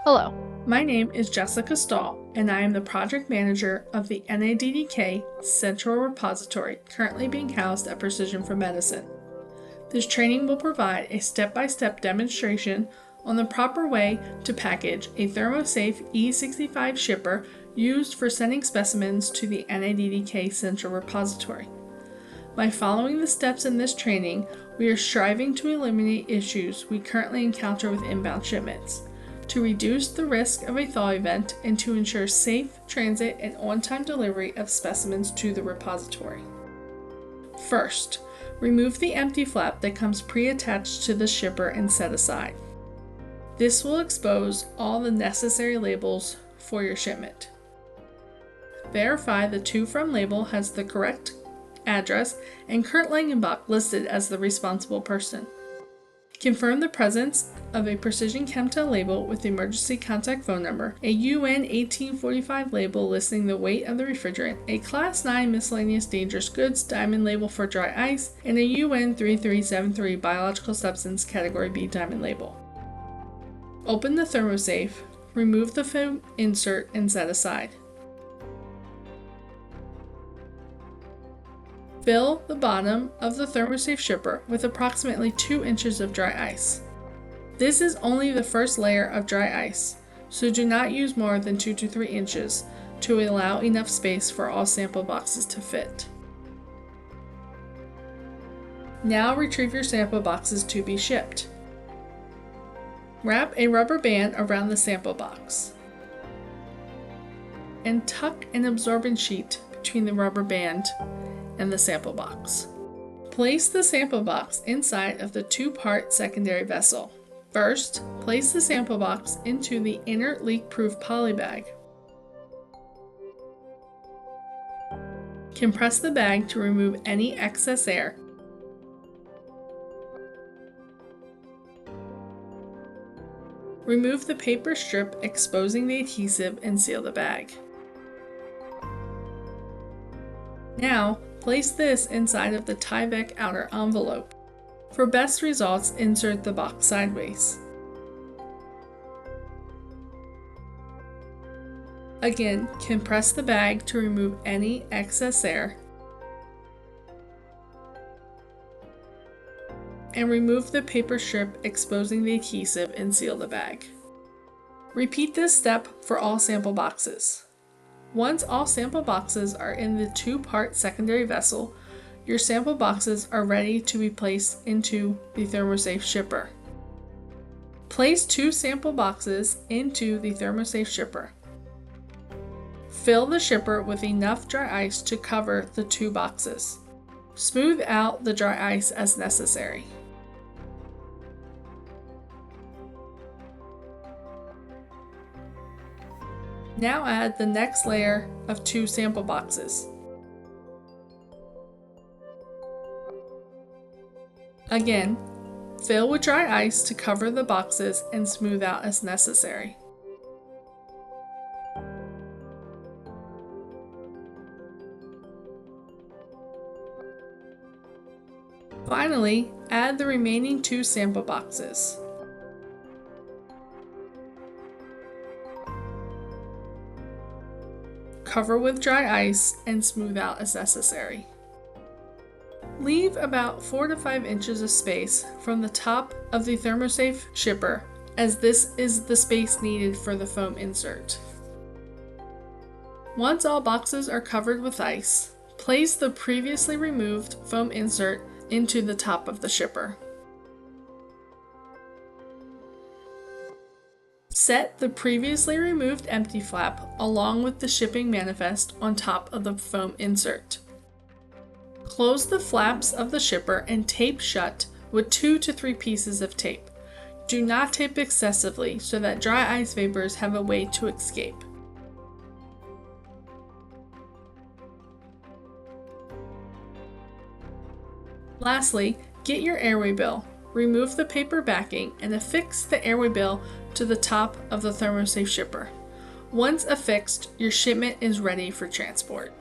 Hello. My name is Jessica Stahl, and I am the project manager of the NADDK Central Repository, currently being housed at Precision for Medicine. This training will provide a step-by-step demonstration on the proper way to package a ThermoSafe E65 shipper used for sending specimens to the NADDK Central Repository. By following the steps in this training, we are striving to eliminate issues we currently encounter with inbound shipments, to reduce the risk of a thaw event, and to ensure safe transit and on-time delivery of specimens to the repository. First, remove the empty flap that comes pre-attached to the shipper and set aside. This will expose all the necessary labels for your shipment. Verify the to from label has the correct address and current Langenbach listed as the responsible person. Confirm the presence of a Precision Chemtel label with the emergency contact phone number, a UN 1845 label listing the weight of the refrigerant, a Class 9 miscellaneous dangerous goods diamond label for dry ice, and a UN 3373 biological substance category B diamond label. Open the ThermoSafe, remove the foam insert, and set aside. Fill the bottom of the ThermoSafe shipper with approximately 2 inches of dry ice. This is only the first layer of dry ice, so do not use more than 2 to 3 inches to allow enough space for all sample boxes to fit. Now retrieve your sample boxes to be shipped. Wrap a rubber band around the sample box and tuck an absorbent sheet between the rubber band and the sample box. Place the sample box inside of the two-part secondary vessel. First, place the sample box into the inner leak-proof poly bag. Compress the bag to remove any excess air. Remove the paper strip exposing the adhesive and seal the bag. Now, place this inside of the Tyvek outer envelope. For best results, insert the box sideways. Again, compress the bag to remove any excess air. And remove the paper strip exposing the adhesive and seal the bag. Repeat this step for all sample boxes. Once all sample boxes are in the two-part secondary vessel, your sample boxes are ready to be placed into the ThermoSafe shipper. Place 2 sample boxes into the ThermoSafe shipper. Fill the shipper with enough dry ice to cover the 2 boxes. Smooth out the dry ice as necessary. Now add the next layer of 2 sample boxes. Again, fill with dry ice to cover the boxes and smooth out as necessary. Finally, add the remaining 2 sample boxes. Cover with dry ice and smooth out as necessary. Leave about 4 to 5 inches of space from the top of the ThermoSafe shipper, as this is the space needed for the foam insert. Once all boxes are covered with ice, place the previously removed foam insert into the top of the shipper. Set the previously removed empty flap along with the shipping manifest on top of the foam insert. Close the flaps of the shipper and tape shut with 2 to 3 pieces of tape. Do not tape excessively so that dry ice vapors have a way to escape. Lastly, get your airway bill. Remove the paper backing and affix the airway bill to the top of the ThermoSafe shipper. Once affixed, your shipment is ready for transport.